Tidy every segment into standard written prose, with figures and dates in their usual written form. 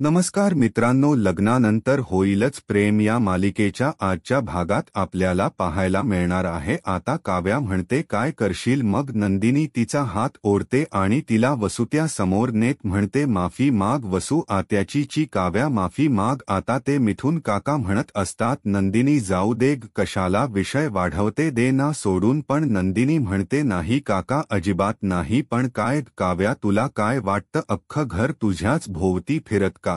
नमस्कार मित्रांनो, लग्नानंतर होईलच प्रेम या मालिकेच्या आजच्या भागात आपल्याला पाहायला मिळणार आहे। आता काव्या म्हणते, काय करशील मग? नंदिनी तिचा हात ओढते आणि तिला वसुत्या समोर नेत म्हणते, माफी माग वसू आत्याची ची काव्या माफी माग। आता ते मिथून काका म्हणत असतात, नंदिनी जाऊ दे कशाला विषय वाढवते, दे ना सोडून। पण नंदिनी म्हणते, नाही काका अजिबात नाही। पण काय काव्या, तुला काय वाटतं अख्खं घर तुझ्याच भोवती फिरत का?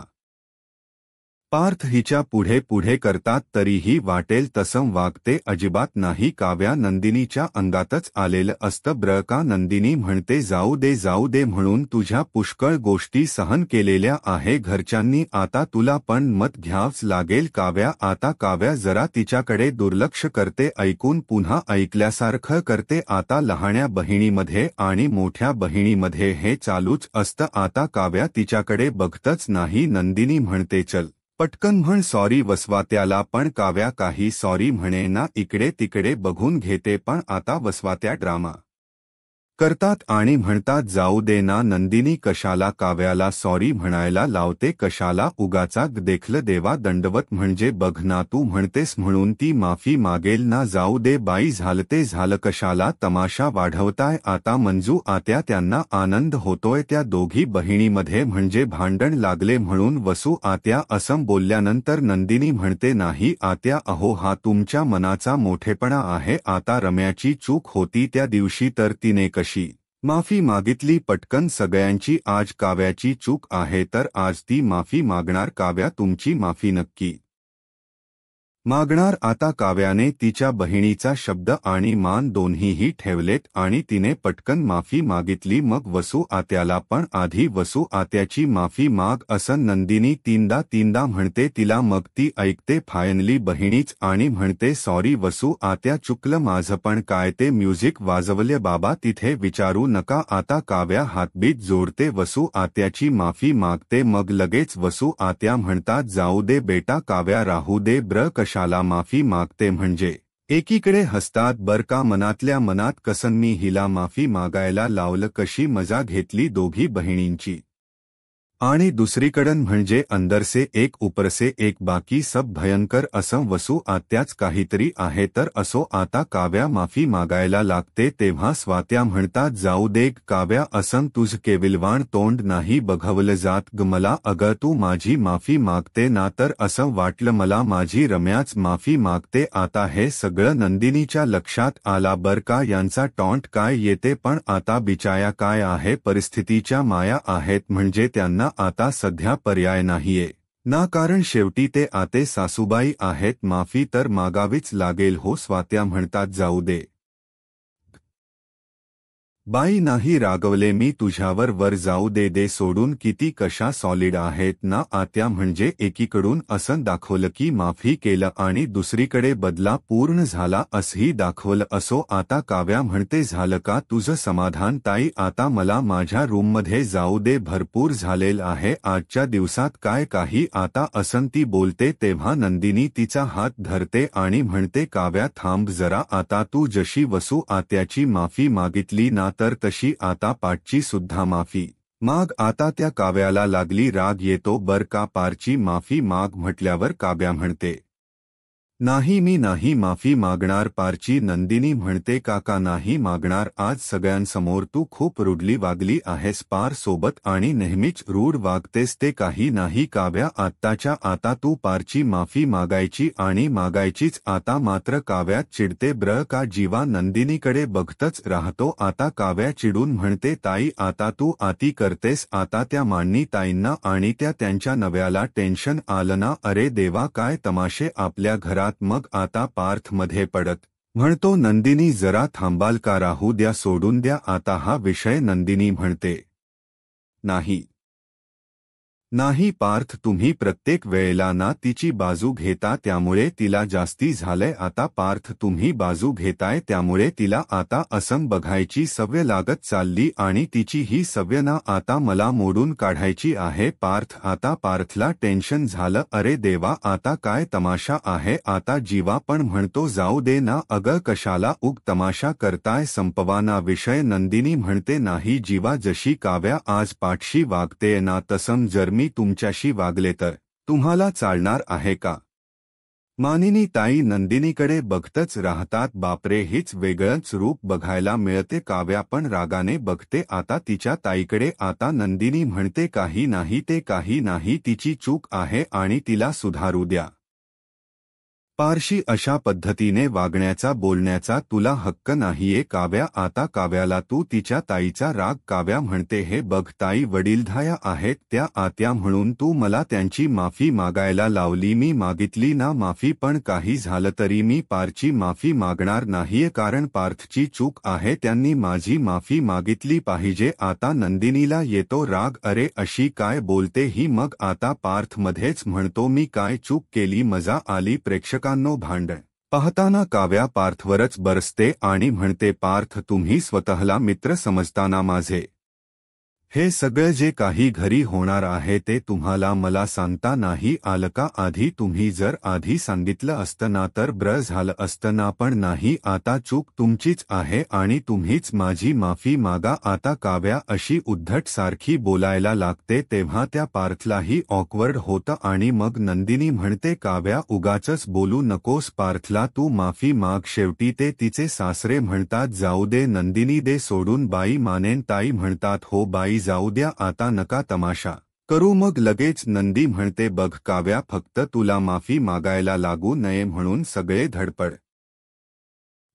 पार्थ हिच्या पुढे पुढे करतात तरीही वाटेल तसं वागते, अजिबात नाही काव्या। नंदिनीच्या अंगातच आलेलं असतं ब्र का? नंदिनी म्हणते, जाऊ दे म्हणून तुझ्या पुष्कळ गोष्टी सहन केलेल्या आहे घरच्यांनी, आता तुला पण मत घ्यावंच लागेल काव्या। आता काव्या जरा तिच्याकडे दुर्लक्ष करते, ऐकून पुन्हा ऐकल्यासारखं करते। आता लहान्या बहिणीमध्ये आणि मोठ्या बहिणीमध्ये हे चालूच असतं। आता काव्या तिच्याकडे बघतच नाही। नंदिनी म्हणते, चल पटकन म्हण सॉरी वसवात्याला। पण काव्या काही सॉरी म्हणेना, इकडे तिकडे बघून घेते। पण आता वसवात्या ड्रामा करतात आणि म्हणतात, जाऊ दे ना नंदिनी, कशाला काव्याला सॉरी म्हणायला लावते, कशाला उगाचा देखलं देवा दंडवत म्हणजे बघ ना, तू म्हणतेस म्हणून ती माफी मागेल ना, जाऊ दे बाई, झालं ते झालं, कशाला तमाशा वाढवताय? आता मंजू आत्या त्यांना आनंद होतोय त्या दोघी बहिणीमध्ये म्हणजे भांडण लागले म्हणून वसू आत्या असं बोलल्यानंतर नंदिनी म्हणते, नाही आत्या, अहो हा तुमच्या मनाचा मोठेपणा आहे। आता रम्याची चूक होती त्या दिवशी तर तिने कशी माफी मागितली पटकन सगळ्यांची। आज काव्याची चूक आहे तर आज ती माफी मागणार। काव्या तुमची माफी नक्की मागणार। आता काव्याने तिच्या बहिणीचा शब्द आणि मान दोन्हीही ठेवलेत आणि तिने पटकन माफी मागितली। मग वसू आत्याला पण आधी वसू आत्याची माफी माग असं नंदिनी तीनदा म्हणते तिला, मग ती ऐकते फायनली बहिणीच आणि म्हणते, सॉरी वसू आत्या, चुकलं माझं। पण काय ते म्युझिक वाजवले बाबा तिथे, विचारू नका। आता काव्या हातबीत जोडते, वसू आत्याची माफी मागते। मग लगेच वसू आत्या म्हणतात, जाऊ दे बेटा काव्या, राहू दे ब्र, कशाला माफी मागते म्हणजे? एकीकडे हसतात बर का मनातल्या मनात, कसं मी हिला माफी मागायला लावलं, कशी मजा घेतली दोघी बहिणींची। आणि दुसरीकडं म्हणजे अंदर से एक ऊपर से एक, बाकी सब भयंकर असं वसू आत्याच काहीतरी आहे तर असो। आता काव्या माफी मागायला लागते तेव्हा स्वात्या म्हणतात, जाऊ दे काव्या, असं तुझ केविलवाण तोंड नाही बघवलं जात ग मला। अगं तू माझी माफी मागते ना, तर असं वाटलं मला माझी रम्याच माफी मागते। आता हे सगळं नंदिनीच्या लक्षात आला बर का, यांचा टॉन्ट काय येते, पण आता बिचाया काय आहे, परिस्थितीच्या माया आहेत म्हणजे त्यांना आता सध्या पर्याय नाहीये ना, कारण शेवटी ते आते सासूबाई आहेत, माफी तर मागावीच लागेल हो। स्वात्या म्हणतात, जाऊ दे बाई, नाही रागवले मी तुझ्यावर, वर जाऊ दे सोडून, किती कशा सॉलिड आहेत ना। आत्या म्हणजे एकीकडून असं दाखवलं की माफी केलं आणि दुसरीकडे बदला पूर्ण झाला असंही दाखवलं। असो आता काव्या म्हणते, झालं का तुझं समाधान ताई? आता मला माझ्या रूममध्ये जाऊ दे, भरपूर झालेलं आहे आजच्या दिवसात काय काही। आता असं ती बोलते तेव्हा नंदिनी तिचा हात धरते आणि म्हणते, काव्या थांब जरा, आता तू जशी वसू आत्याची माफी मागितली ना, तर तशी आता पाठची सुद्धा माफी माग। आता त्या काव्याला लागली राग येतो बर का, पारची माफी माग म्हटल्यावर काव्या म्हणते, नाही मी नाही माफी मागणार पारची। नंदिनी म्हणते, काका नाही मागणार, आज सगळ्यांसमोर तू खूप रुडली वागली आहेस पार सोबत आणि नेहमीच रूढ वागतेस, ते काही नाही काव्या, आत्ताच्या आता तू पारची माफी मागायची आणि मागायचीच। आता मात्र काव्या चिडते ब्र का, जीवा नंदिनीकडे बघतच राहतो। आता काव्या चिडून म्हणते, ताई आता तू आती करतेस, आता त्या मांडणी ताईंना आणि त्यांच्या नव्याला टेन्शन आलं ना, अरे देवा काय तमाशे आपल्या घरात। मग आता पार्थ मध्ये पडत म्हणतो, नंदिनी जरा थांबाल का, राहू द्या सोडून द्या आता हा विषय। नंदिनी म्हणते, नाही पार्थ, तुम्ही प्रत्येक वेळेला ना तिची बाजू घेता त्यामुळे तिला जास्ती झालंय। आता पार्थ तुम्ही बाजू घेताय त्यामुळे तिला आता असं बघायची सवय लागत चालली आणि तिची ही सवय ना आता मला मोडून काढायची आहे। पार्थ आता पार्थला टेन्शन झालं, अरे देवा आता काय तमाशा आहे। आता जीवा पण म्हणतो, जाऊ दे ना अगं, कशाला उग तमाशा करताय, संपवा ना विषय। नंदिनी म्हणते, नाही जीवा, जशी काव्या आज पाठशी वागते ना तसं जर मी मी तुमच्याशी वागले तर तुम्हाला चालणार आहे का? मानिनी ताई नंदिनीकडे बघतच राहतात. बापरे, हीच वेगळंच रूप बघायला मिळते. काव्या पण रागाने बघते आता तिच्या ताईकडे. आता नंदिनी म्हणते काही नाही, ते काही नाही, तिची चूक आहे आणि तिला सुधारू द्या. पारशी अशा पद्धतीने वागण्याचा बोलण्याचा तुला हक्क नाहीये काव्या. आता काव्याला तू तिच्या ताईचा राग. काव्या म्हणते हे बघ ताई वडीलधाया आहेत त्या आत्या म्हणून तू मला त्यांची माफी मागायला लावली. मी मागितली ना माफी, पण काही झालं तरी मी पारची माफी मागणार नाहीये कारण पार्थची चूक आहे. त्यांनी माझी माफी मागितली पाहिजे. आता नंदिनीला येतो राग. अरे अशी काय बोलते ही? मग आता पार्थ मध्येच म्हणतो मी काय चूक केली? मजा आली. प्रेक्षकांनो भांडण पाहताना काव्या पार्थवरच बरसते आणि म्हणते पार्थ तुम्ही स्वतःला मित्र समजताना माझे हे सगळं जे काही घरी होणार आहे ते तुम्हाला मला सांगता नाही आलं का? आधी तुम्ही जर आधी सांगितलं असतं ना तर बरं झालं असतं ना, पण नाही. आता चूक तुमचीच आहे आणि तुम्हीच माझी माफी मागा. आता काव्या अशी उद्धट सारखी बोलायला लागते तेव्हा त्या पार्थलाही ऑकवर्ड होतं आणि मग नंदिनी म्हणते काव्या उगाचच बोलू नकोस पार्थला, तू माफी माग. शेवटी ते तिचे सासरे म्हणतात जाऊ दे नंदिनी, दे सोडून. बाई मानेन ताई म्हणतात हो बाई जाऊ द्या आता नका तमाशा करू. मग लगेच नंदी म्हणते बघ काव्या, फक्त तुला माफी मागायला लागू नये म्हणून सगळे धडपड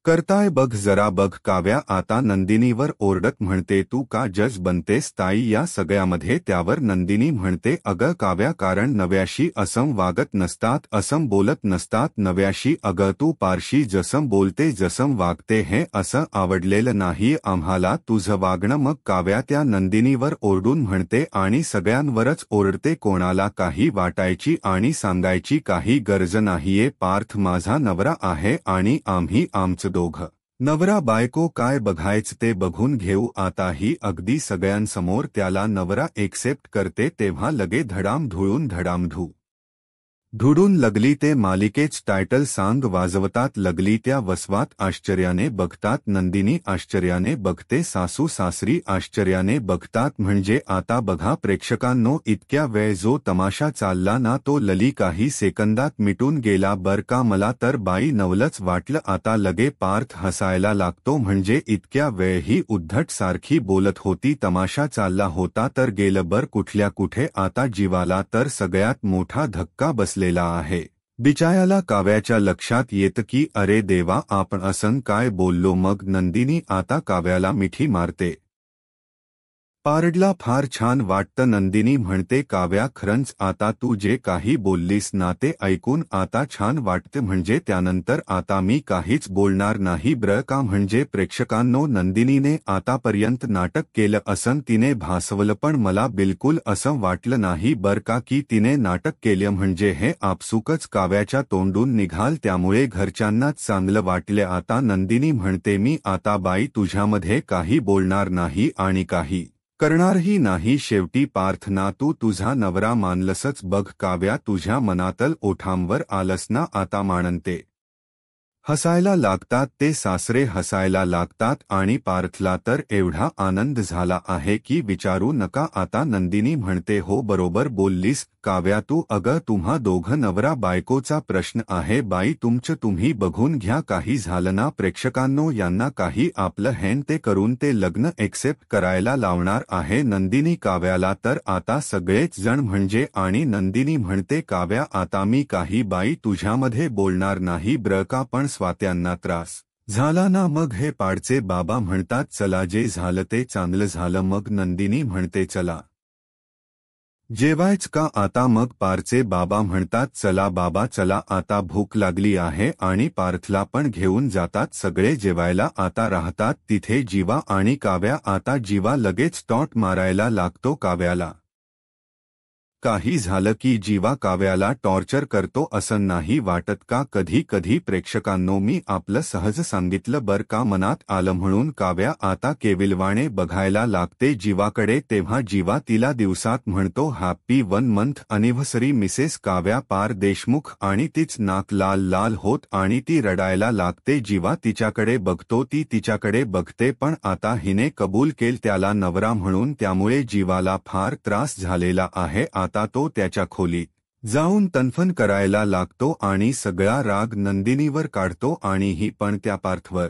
करताय बघ जरा बघ. काव्या आता नंदिनीवर ओरडत म्हणते तू का जज बनतेस ताई या सगळ्यामध्ये? त्यावर नंदिनी म्हणते अगं काव्या, कारण नव्याशी असं वागत नसतात, असं बोलत नसतात. नव्याशी अगं तू पारशी जसं बोलते जसं वागते हे असं आवडलेलं नाही आम्हाला तुझं वागणं. मग काव्या त्या नंदिनीवर ओरडून म्हणते आणि सगळ्यांवरच ओरडते. कोणाला काही वाटायची आणि सांगायची काही गरज नाहीये. पार्थ माझा नवरा आहे आणि आम्ही आमचं दोघं नवरा बायको काय बघायचं ते बघून घेऊ. आता ही अगदी सगळ्यांसमोर त्याला नवरा एक्सेप्ट करते तेव्हा लगे धुडून लगली. ते मालिकेच टायटल सांग वाजवतात लगली. त्या वसवात आश्चर्याने बघतात. नंदिनी आश्चर्याने बघते, सासू सासरी आश्चर्याने बघतात. म्हणजे आता बघा प्रेक्षकांनो, इतक्या वेळ जो तमाशा चालला ना तो लली काही सेकंदात मिटून गेला बर का. मला तर बाई नवलच वाटलं. आता लगे पार्थ हसायला लागतो. म्हणजे इतक्या वेळ ही उद्धट सारखी बोलत होती, तमाशा चालला होता तर गेलं बर कुठल्या कुठे. आता जीवाला तर सगळ्यात मोठा धक्का बसलेला आहे. बिचाऱ्याला. काव्याच्या लक्षात येतं की अरे देवा, आपण असं काय बोललो. मग नंदिनी आता काव्याला मिठी मारते. पारडला फार छान वाटतं. नंदिनी म्हणते काव्या खरंच आता तू जे काही बोललीस ना ते ऐकून आता छान वाटतं. म्हणजे त्यानंतर आता मी काहीच बोलणार नाही बर का. म्हणजे प्रेक्षकांनो, नंदिनीने आतापर्यंत नाटक केलं असं तिने भासवलं, पण मला बिलकुल असं वाटलं नाही बर का की तिने नाटक केलं म्हणजे हे आपसुकच काव्याच्या तोंडून निघाल. त्यामुळे घरच्यांनाच चांगलं वाटलं. आता नंदिनी म्हणते मी आता बाई तुझ्यामध्ये काही बोलणार नाही आणि काही करणारही नाही. शेवटी पार्थना तू तुझा नवरा मानलसच बघ. काव्या तुझ्या मनातल ओठांवर आलस ना आता. मानते हसायला लागतात, ते सासरे हसायला लागतात आणि पार्थला तर एवढा आनंद झाला आहे की विचारू नका. आता नंदिनी म्हणते हो बरोबर बोललीस काव्या तू. अगं तुम्हा दोघं नवरा बायकोचा प्रश्न आहे बाई, तुमचं तुम्ही बघून घ्या. काही झालं ना प्रेक्षकांनो, यांना काही आपलं हेन ते करून ते लग्न एक्सेप्ट करायला लावणार आहे नंदिनी काव्याला. तर आता सगळेच जण म्हणजे आणि नंदिनी म्हणते काव्या आता मी काही बाई तुझ्यामध्ये बोलणार नाही बर का. पण स्वात्यांना त्रास झाला ना मग हे पाडचे बाबा म्हणतात चला जे झालं ते चांगलं झालं. मग नंदिनी म्हणते चला जेवायच का आता. मग पारचे बाबा म्हणतात चला बाबा चला, आता भूक लागली आहे आणि पार्थला पण घेऊन जातात सगळे जेवायला. आता राहतात तिथे जीवा आणि काव्या. आता जीवा लगेच टॉट मारायला लागतो काव्याला. काही झालं की जीवा काव्याला टॉर्चर करतो असं नाही वाटत का कधी कधी प्रेक्षकांनो? मी आपलं सहज सांगितलं बर का, मनात आलं म्हणून. काव्या आता केविलवाणे बघायला लागते जीवाकडे. तेव्हा जीवा तिला दिवसात म्हणतो happy 1 month anniversary Mrs Kavya पार देशमुख आणि तीच नाक लाल लाल होत आणि ती रडायला लागते. जीवा तिच्याकडे बघतो, ती तिच्याकडे बघते, पण आता हिने कबूल केल त्याला नवरा म्हणून, त्यामुळे जीवाला फार त्रास झालेला आहे. आता तो त्याच्या खोलीत जाऊन तनफन करायला लागतो आणि सगळा राग नंदिनीवर काढतो आणि ही पण त्या पार्थवर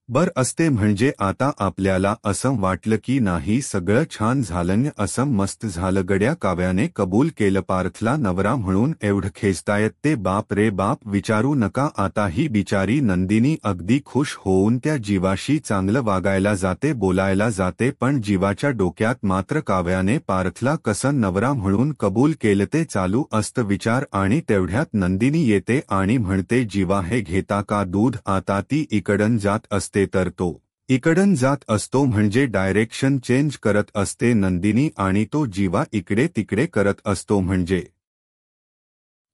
बर असते. म्हणजे आता आपल्याला असं वाटलं की नाही सगळं छान झालं, असं मस्त झालं गड्या. काव्याने कबूल केलं पार्थला नवरा म्हणून. एवढं खेचतायत ते बाप रे बाप, विचारू नका. आता ही बिचारी नंदिनी अगदी खुश होऊन त्या जीवाशी चांगलं वागायला जाते, बोलायला जाते, पण जीवाच्या डोक्यात मात्र काव्याने पार्थला कसं नवरा म्हणून कबूल केलं ते चालू असतं विचार. आणि तेवढ्यात नंदिनी येते आणि म्हणते जीवा हे घेता का दूध. आता ती इकडं जात असते तर तो इकडं जात असतो, म्हणजे डायरेक्शन चेंज करत असते नंदिनी, आणि तो जीवा इकडे तिकडे करत असतो, म्हणजे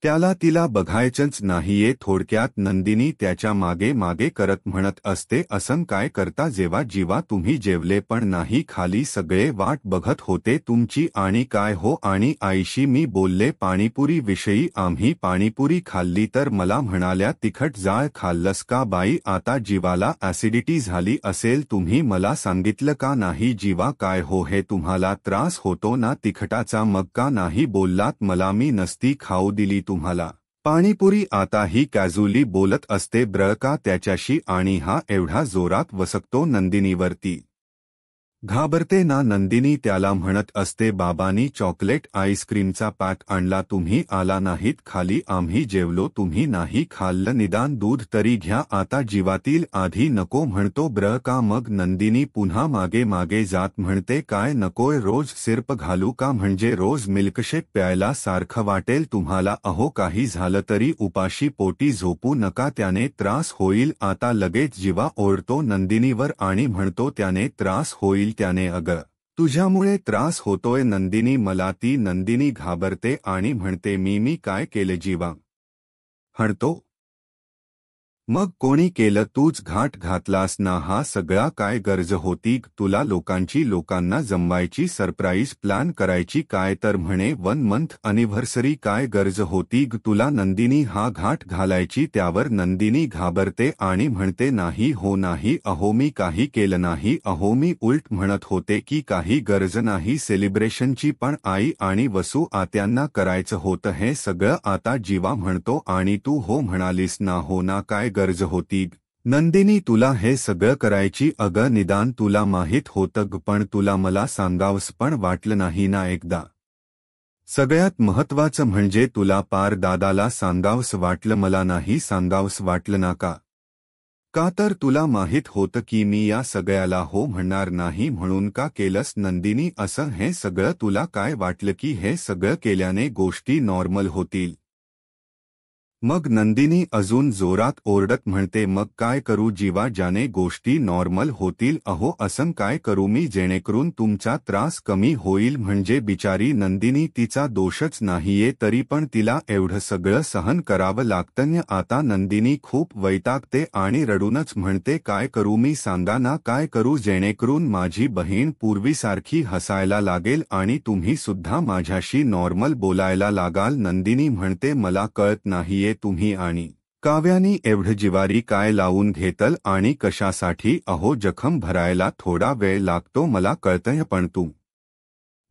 त्याला तिला बघायचंच नाहीये. थोडक्यात नंदिनी त्याच्या मागे मागे करत म्हणत असते असं काय करता जेवा जीवा, तुम्ही जेवले पण नाही, खाली सगळे वाट बघत होते तुमची. आणि काय हो, आणि आईशी मी बोलले पाणीपुरी विषयी, आम्ही पाणीपुरी खाल्ली तर मला म्हणाल्या तिखट जाळ खाल्लस का बाई. आता जीवाला ऍसिडिटी झाली असेल, तुम्ही मला सांगितलं का नाही जीवा. काय हो, हे तुम्हाला त्रास होतो ना तिखटाचा, मग का नाही बोललात मला, मी नसती खाऊ दिली तुम्हाला पाणीपुरी. आता ही कॅज्युअली बोलत असते ब्र का त्याच्याशी, आणि हा एवढा जोरात वसकतो नंदिनीवरती. घाबरते ना नंदिनी. त्याला म्हणत असते बाबांनी चॉकलेट आईस्क्रीमचा पॅक आणला, तुम्ही आला नाहीत खाली, आम्ही जेवलो तुम्ही नाही खाल्लं, निदान दूध तरी घ्या. आता जीवातील आधी नको म्हणतो ब्र का. मग नंदिनी पुन्हा मागे मागे जात म्हणते काय नकोय, रोज सिरप घालू का, म्हणजे रोज मिल्कशेक प्यायला सारखं वाटेल तुम्हाला. अहो काही झालं तरी उपाशी पोटी झोपू नका, त्याने त्रास होईल. आता लगेच जीवा ओरडतो नंदिनीवर आणि म्हणतो त्याने त्रास होईल, त्याने अगं तुझ्यामुळे त्रास होतोय नंदिनी मला. ती नंदिनी घाबरते आणि म्हणते मी काय केलं जीवा. हणतो मग कोणी केलं, तूच घाट घातलास ना. हा सगळा काय गरज होती तुला लोकांना जमवायची, सरप्राईज प्लॅन करायची, काय तर म्हणे 1 मंथ अॅनिव्हर्सरी, काय गरज होती तुला नंदिनी हा घाट घालायची. त्यावर नंदिनी घाबरते आणि म्हणते नाही हो नाही, अहो मी काही केलं नाही, अहो मी उलट म्हणत होते की काही गरज नाही सेलिब्रेशनची, पण आई आणि वसू आत्यांना करायचं होतं हे सगळं. आता जीवा म्हणतो आणि तू हो म्हणालीस ना, हो ना, काय गरज होती नंदिनी तुला हे सगळं करायची. अगं निदान तुला माहीत होतं पण तुला मला सांगावस पण वाटलं नाही ना एकदा. सगळ्यात महत्वाचं म्हणजे तुला पार दादाला सांगावस वाटलं, मला नाही सांगावस वाटलं ना का. का तर तुला माहीत होतं की मी या सगळ्याला हो म्हणणार नाही, म्हणून का केलंस नंदिनी असं. हे सगळं तुला काय वाटलं की हे सगळं केल्याने गोष्टी नॉर्मल होतील. मग नंदिनी अजून जोरात ओरडत म्हणते मग काय करू जीवा ज्याने गोष्टी नॉर्मल होतील. अहो असं काय करू मी जेणेकरून तुमचा त्रास कमी होईल. म्हणजे बिचारी नंदिनी, तिचा दोषच नाहीये तरी पण तिला एवढं सगळं सहन करावं लागतं. आता नंदिनी खूप वैतागते आणि रडूनच म्हणते काय करू मी, सांगा ना काय करू जेणेकरून माझी बहीण पूर्वीसारखी हसायला लागेल आणि तुम्ही सुद्धा माझ्याशी नॉर्मल बोलायला लागाल. नंदिनी म्हणते मला कळत नाहीये तुम्ही आणि काव्यानी एवढं जिवारी काय लावून घेतल आणि कशासाठी. अहो जखम भरायला थोडा वेळ लागतो मला कळतंय, पण तू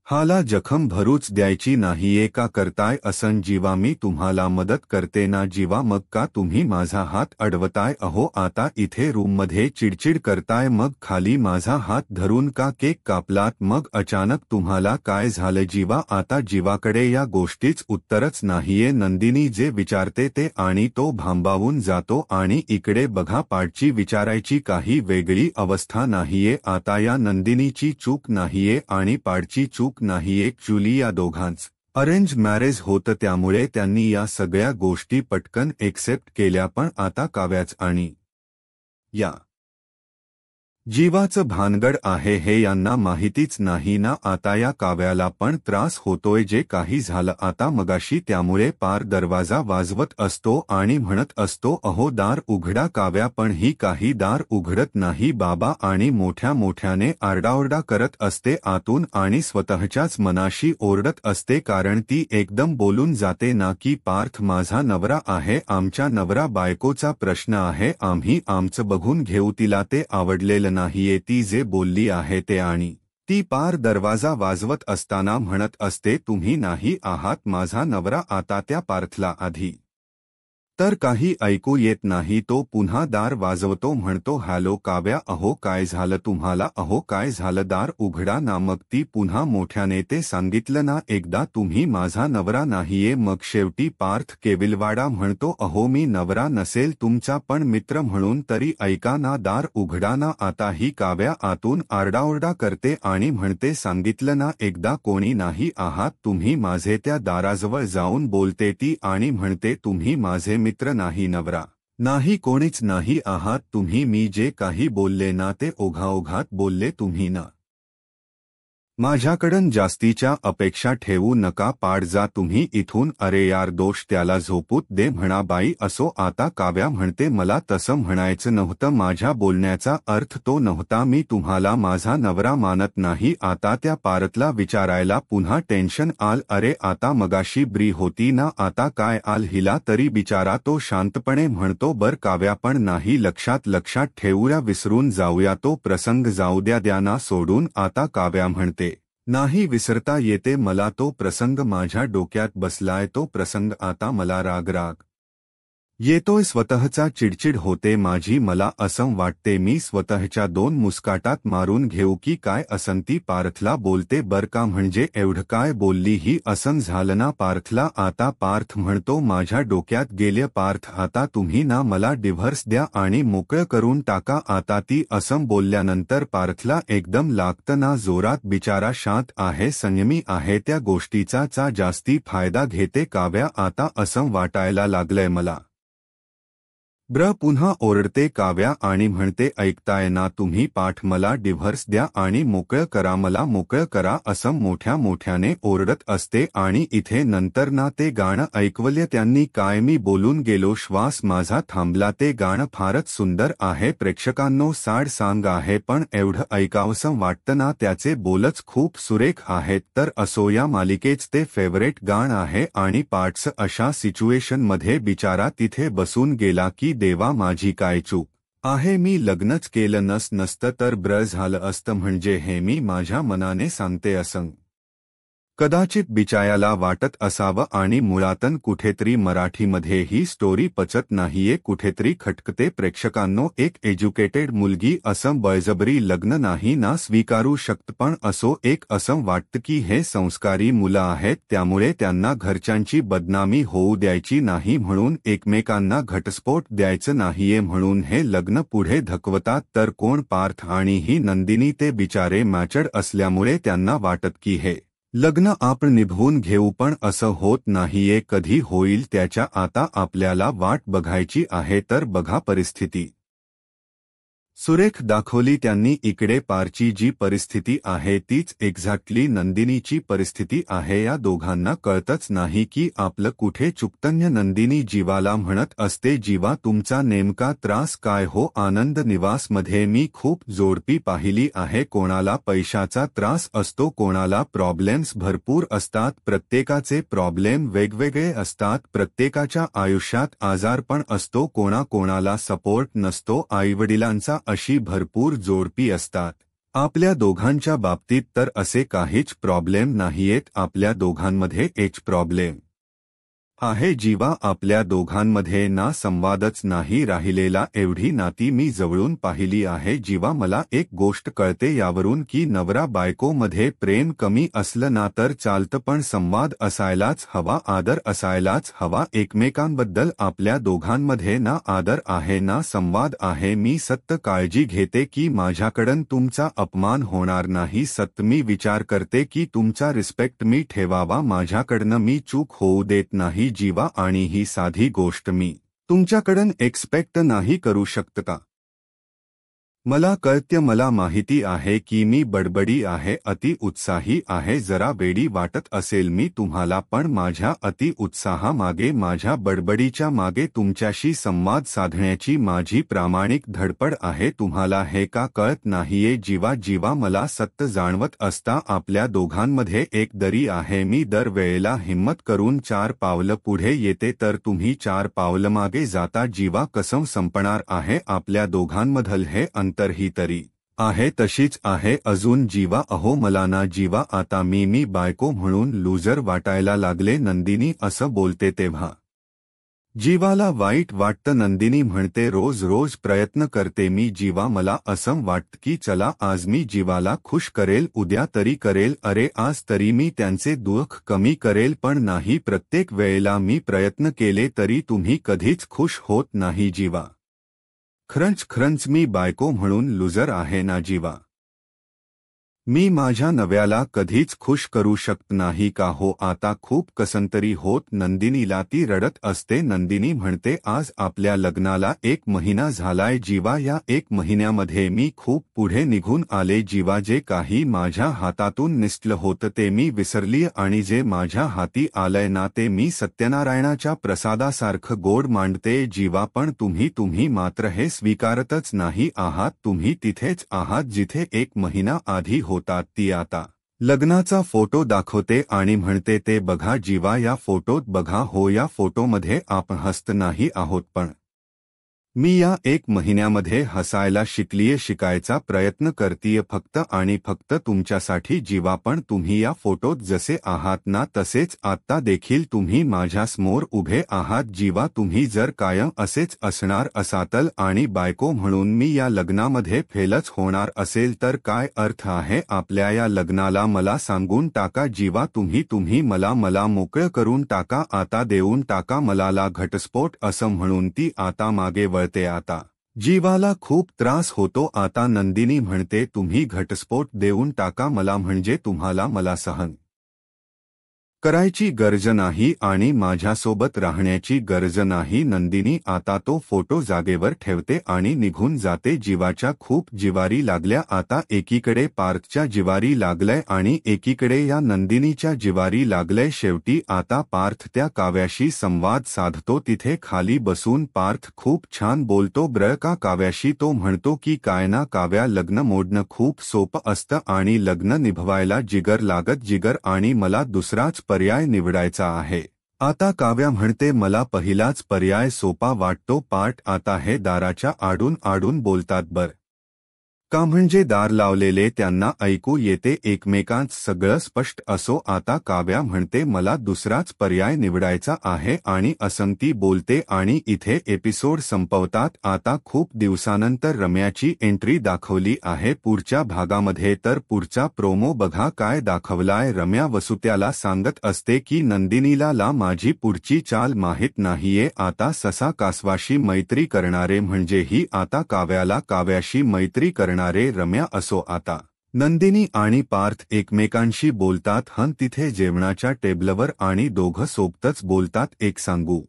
हाला जखम भरूच द्यायची नाहीये का करताय असं. जीवा मी तुम्हाला मदत करते ना जीवा, मग का तुम्ही माझा हात अडवताय. अहो आता इथे रूममध्ये चिडचिड करताय, मग खाली माझा हात धरून का केक कापलात. मग अचानक तुम्हाला काय झालं जीवा. आता जीवाकडे या गोष्टीच उत्तरच नाहीये. नंदिनी जे विचारते ते आणि तो भांबावून जातो आणि इकडे बघा पाठची विचारायची काही वेगळी अवस्था नाहीये. आता या नंदिनीची चूक नाहीये आणि पाठची चूक नाही. ॲक्च्युली या दोघांच अरेंज मॅरेज होतं, त्यामुळे त्यांनी या सगळ्या गोष्टी पटकन एक्सेप्ट केल्या. पण आता काव्याच आणि या जीवाचं भानगड आहे हे यांना माहितीच नाही ना. आता या काव्याला पण त्रास होतोय जे काही झालं आता मगाशी, त्यामुळे पार दरवाजा वाजवत असतो आणि म्हणत असतो अहो दार उघडा. काव्या पण ही काही दार उघडत नाही बाबा आणि मोठ्या मोठ्याने आरडाओरडा करत असते आतून आणि स्वतःच्याच मनाशी ओरडत असते, कारण ती एकदम बोलून जाते ना की पार्थ माझा नवरा आहे, आमच्या नवरा बायकोचा प्रश्न आहे, आम्ही आमचं बघून घेऊ, तिला ते आवडलेलं नाहीये ती जे बोलली आहे ते आणि ती पार दरवाजा वाजवत असताना म्हणत असते, तुम्ही नाही आहात माझा नवरा. आता त्या पार्थला आधी तर काही ऐकू येत नाही. तो पुन्हा दार वाजवतो, म्हणतो, हॅलो काव्या, अहो काय झालं तुम्हाला, अहो काय झालं, दार उघडा ना. मग ती पुन्हा मोठ्याने, ते सांगितलं ना एकदा तुम्ही माझा नवरा नाहीये. मग शेवटी पार्थ केविलवाडा म्हणतो, अहो मी नवरा नसेल तुमचा, पण मित्र म्हणून तरी ऐका ना, दार उघडा ना. आता ही काव्या आतून आरडाओरडा करते आणि म्हणते, सांगितलं ना एकदा कोणी नाही आहात तुम्ही माझे. त्या दाराजवळ जाऊन बोलते ती आणि म्हणते, तुम्ही माझे मित्र नाही, नवरा नाही, कोणीच नाही आहात तुम्ही. मी जे काही बोलले ना ते ओघाओघात बोलले तुम्ही ना. माझ्याकडून जास्तीच्या अपेक्षा ठेवू नका, पाड जा तुम्ही इथून. अरे यार, दोष त्याला झोपूत दे म्हणा बाई. असो, आता काव्या म्हणते, मला तसं म्हणायचं नव्हतं, माझ्या बोलण्याचा अर्थ तो नव्हता. मी तुम्हाला माझा नवरा मानत नाही. आता त्या पारतला विचारायला पुन्हा टेन्शन आल. अरे आता मगाशी ब्री होती ना, आता काय आल हिला तरी बिचारा. तो शांतपणे म्हणतो, बर काव्या, पण नाही लक्षात ठेवूया, विसरून जाऊया तो प्रसंग, जाऊ द्या ना सोडून. आता काव्या म्हणते, नाही विसरता येते मला तो प्रसंग, माझ्या डोक्यात बसलाय तो प्रसंग. आता मला राग येतोय, स्वतःचा चिडचिड होते माझी. मला असं वाटते मी स्वतःच्या दोन मुस्काटात मारून घेऊ की काय. असंती पार्थला बोलते, बर का, म्हणजे एवढं काय बोलली ही, असं झालं ना पार्थला. आता पार्थ म्हणतो, माझ्या डोक्यात गेले पार्थ, आता तुम्ही ना मला डिव्हर्स द्या आणि मोकळं करून टाका. आता ती असं बोलल्यानंतर पार्थला एकदम लागतं ना जोरात. बिचारा शांत आहे, संयमी आहे, त्या गोष्टीचा जास्ती फायदा घेते काव्या. आता असं वाटायला लागलंय मला. पुन्हा ओरडते काव्या आणि म्हणते, ऐकताय ना तुम्ही पाठ, मला डिव्हर्स द्या आणि मोकळं करा, मला मोकळं करा. असं मोठ्याने ओरडत असते. आणि इथे नंतर ना ते गाणं ऐकवले त्यांनी, काय मी बोलून गेलो, श्वास माझा थांबला. ते गाणं फारच सुंदर आहे प्रेक्षकांनो, सॅड सॉन्ग आहे, पण एवढं ऐकावंसं वाटतं ना, त्याचे बोलच खूप सुरेख आहेत. तर असो, या मालिकेच ते फेवरेट गाणं आहे. आणि पार्ट्स अशा सिच्युएशनमध्ये बिचारा तिथे बसून गेला की देवा, माझी काय चूक आहे, मी लग्नच केलं नसतं तर झालं असतं, म्हणजे हे मी माझ्या मनाने सांगते असं कदाचित बिचायाला वाटत असावं. आणि मुळातन कुठेतरी मराठीमध्ये ही स्टोरी पचत नाहीये, कुठेतरी खटकते प्रेक्षकांनो. एक एज्युकेटेड मुलगी असं बळजबरी लग्न नाही ना स्वीकारू शकत, पण असो, एक असं वाटतं की हे संस्कारी मुलं आहेत, त्यामुळे त्यांना घरच्यांची बदनामी होऊ द्यायची नाही म्हणून, एकमेकांना घटस्फोट द्यायचं नाहीये म्हणून हे लग्न पुढे धकवतात. तर कोण, पार्थ आणि ही नंदिनी, ते बिचारे मॅचड असल्यामुळे त्यांना वाटत की हे लग्न आपण निभवून घेऊ, पण असं होत नाहीये. कधी होईल त्याच्या आता आपल्याला वाट बघायची आहे. तर बघा, परिस्थिती सुरेख दाखवली त्यांनी. इकडे पारची जी परिस्थिती आहे तीच एक्झॅक्टली नंदिनीची परिस्थिती आहे. या दोघांना कळतच नाही की आपलं कुठे चुकतन्य. नंदिनी जीवाला म्हणत असते, जीवा तुमचा नेमका त्रास काय हो. आनंद निवासमध्ये मी खूप जोडपी पाहिली आहे, कोणाला पैशाचा त्रास असतो, कोणाला प्रॉब्लेम्स भरपूर असतात, प्रत्येकाचे प्रॉब्लेम वेगवेगळे असतात, प्रत्येकाच्या आयुष्यात आजारपण असतो, कोणाला सपोर्ट नसतो, आईवडिलांचा, अशी भरपूर जोडपी असतात. आपल्या दोघांच्या बाबतीत तर असे काहीच प्रॉब्लेम नाहीयेत. आपल्या दोघांमध्ये एक प्रॉब्लेम आहे, जीवा, आपल्या दोघांमध्ये ना संवादच नाही राहिलेला. एवढी नाती मी जवळून पाहिली आहे जीवा. मला एक गोष्ट कळते यावरून की नवरा बायकोमध्ये प्रेम कमी असलं ना तर चालतं, पण संवाद असायलाच हवा, आदर असायलाच हवा एकमेकांबद्दल. आपल्या दोघांमध्ये ना आदर आहे ना संवाद आहे. मी सत्य काळजी घेते की माझ्याकडून तुमचा अपमान होणार नाही. सत्य मी विचार करते की तुमचा रिस्पेक्ट मी ठेवावा, माझ्याकडनं मी चूक होऊ देत नाही जीवा. आणि ही साधी गोष्ट मी तुमच्याकडून एक्सपेक्ट नाही करू शकत का. मला कळतं, मला माहिती आहे की मी बडबडी आहे, अति उत्साही आहे, जरा वेडी वाटत असेल मी तुम्हाला, पण माझ्या अति उत्साहामागे, माझ्या बडबडीच्या मागे तुमच्याशी संवाद साधण्याची माझी प्रामाणिक धडपड आहे. तुम्हाला हे का कळत नाहीये जीवा. मला सत्य जाणवत असता आपल्या दोघांमध्ये एक दरी आहे. मी दर वेळेला हिम्मत करून 4 पावलं पुढे येते तर तुम्ही 4 पावलं मागे जाता जीवा. कसं संपणार आहे आपल्या दोघांमधलं हे अंतर ही तरी आहे तशीच आहे अजून जीवा अहो मला ना जीवा आता मी बायको म्हणून लूजर वाटायला लागले नंदिनी असं बोलते तेव्हा जीवाला वाईट वाटतं नंदिनी म्हणते रोज रोज प्रयत्न करते मी जीवा मला असं वाटतं की चला आज मी जीवाला खुश करेल उद्या तरी करेल अरे आज तरी मी त्यांचे दुःख कमी करेल पण नाही प्रत्येक वेळेला मी प्रयत्न केले तरी तुम्ही कधीच खुश होत नाही जीवा खरंच मी बायको म्हणून लूजर आहे ना जीवा मी माझ्या नव्याला कधीच खुश करू शकत नाही का हो आता खूप कसंतरी होत नंदिनीला ती रडत असते नंदिनी म्हणते आज आपल्या लग्नाला 1 महिना झालाय जीवा या 1 महिन्यामध्ये मी खूप पुढे निघून आले जीवा जे काही माझ्या हातातून निसटलं होतं ते मी विसरलीय आणि जे माझ्या हाती आलंय ना ते मी सत्यनारायणाच्या प्रसादासारखं गोड मांडते जीवा पण तुम्ही मात्र हे स्वीकारतच नाही आहात तुम्ही तिथेच आहात जिथे 1 महिना आधी होतात ती आता लग्नाचा फोटो दाखवते आणि म्हणते ते बघा जीवा या फोटोत बघा हो या फोटोमध्ये आपण हसत नाही आहोत पण मी या 1 महिन्यामध्ये हसायला शिकलीये शिकायचा प्रयत्न करतीये फक्त आणि फक्त तुमच्यासाठी जीवा पण तुम्ही या फोटोत जसे आहात ना तसेच आत्ता देखील तुम्ही माझ्यासमोर उभे आहात जीवा तुम्ही जर कायम असेच असणार असाल आणि बायको म्हणून मी या लग्नामध्ये फेलच होणार असेल तर काय अर्थ आहे आपल्या या लग्नाला मला सांगून टाका जीवा तुम्ही मला मोकळं करून टाका आता देऊन टाका मलाला घटस्फोट असं म्हणून ती आता मागे वळते आता जीवाला खूप त्रास होतो आता नंदिनी म्हणते तुम्ही घटस्फोट देऊन टाका मला म्हणजे तुम्हाला मला सहन करायची गरज नाही आणि माझ्यासोबत राहण्याची गरज नाही नंदिनी आता तो फोटो जागेवर ठेवते आणि निघून जाते जीवाच्या खूप जिवारी लागल्या आता एकीकडे पार्थच्या जिवारी लागलंय आणि एकीकडे या नंदिनीच्या जिवारी लागलंय शेवटी आता पार्थ त्या काव्याशी संवाद साधतो तिथे खाली बसून पार्थ खूप छान बोलतो ब्र का काव्याशी तो म्हणतो की काय ना काव्या लग्न मोडणं खूप सोपं असतं आणि लग्न निभवायला जिगर लागत जिगर आणि मला दुसराच पर्याय निवडायचा आहे आता काव्या म्हणते मला पहिलाच पर्याय सोपा वाटतो पार्थ आता हे दाराच्या आडून बोलतात बर का म्हणजे दार लावलेले त्यांना ऐकू येते एकमेकांत सगळं स्पष्ट असो आता काव्या म्हणते मला दुसराच पर्याय निवडायचा आहे आणि असंती बोलते आणि इथे एपिसोड संपवतात आता खूप दिवसानंतर रम्याची एंट्री दाखवली आहे पुढच्या भागामध्ये तर पुढचा प्रोमो बघा काय दाखवलाय रम्या वसुत्याला सांगत असते की नंदिनीला ला माझी पुढची चाल माहीत नाहीये आता ससा कासवाशी मैत्री करणारे म्हणजे ही आता काव्याशी मैत्री करणारे रम्या असो आता नंदिनी आणि पार्थ एकमेकांशी बोलतात हन तिथे जेवणाच्या टेबलवर आणि दोघं सोबतच बोलतात एक सांगू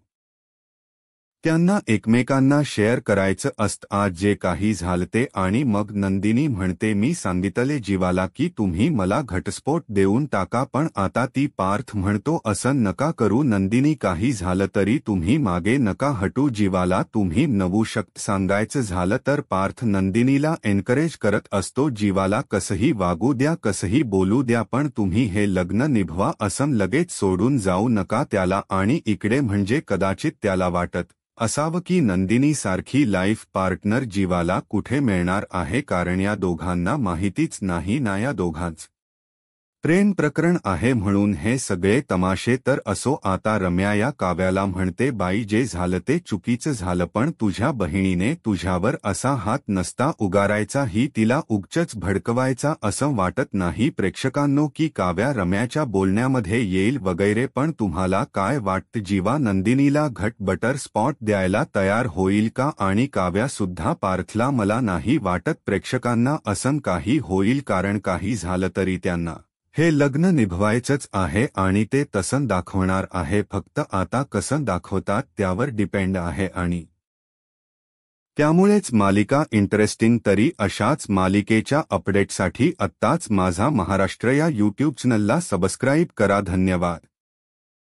त्यांना एकमेकांना शेअर करायचं असतं आज जे काही झालं ते आणि मग नंदिनी म्हणते मी सांगितले जीवाला की तुम्ही मला घटस्फोट देऊन टाका पण आता ती पार्थ म्हणतो असं नका करू नंदिनी काही झालं तरी तुम्ही मागे नका हटू जीवाला तुम्ही नवू शक्त सांगायचं झालं तर पार्थ नंदिनीला एनकरेज करत असतो जीवाला कसंही वागू द्या कसंही बोलू द्या पण तुम्ही हे लग्न निभवा असं लगेच सोडून जाऊ नका त्याला आणि इकडे म्हणजे कदाचित त्याला वाटत असावं की नंदिनी सारखी लाईफ पार्टनर जीवाला कुठे मिळणार आहे कारण या दोघांना माहितीच नाही ना या दोघांच प्रेम प्रकरण आहे म्हणून हे सगळे तमाशे तर असो आता रम्या या काव्याला म्हणते बाई जे झालं ते चुकीचं झालं पण तुझ्या बहिणीने तुझ्यावर असा हात नसता उगारायचा ही तिला उगचच भडकवायचा असं वाटत नाही प्रेक्षकांनो की काव्या रम्याच्या बोलण्यामध्ये येईल वगैरे पण तुम्हाला काय वाटतं जीवा नंदिनीला घट बटर स्पॉट द्यायला तयार होईल का आणि काव्या सुद्धा पार्थला मला नाही वाटत प्रेक्षकांना असं काही होईल कारण काही झालं तरी त्यांना हे लग्न निभवायचंच आहे आणि ते तसं दाखवणार आहे फक्त आता कसं दाखवतात त्यावर डिपेंड आहे आणि त्यामुळेच मालिका इंटरेस्टिंग तरी अशाच मालिकेच्या अपडेटसाठी आत्ताच माझा महाराष्ट्र या यूट्यूब चॅनलला सबस्क्राईब करा धन्यवाद.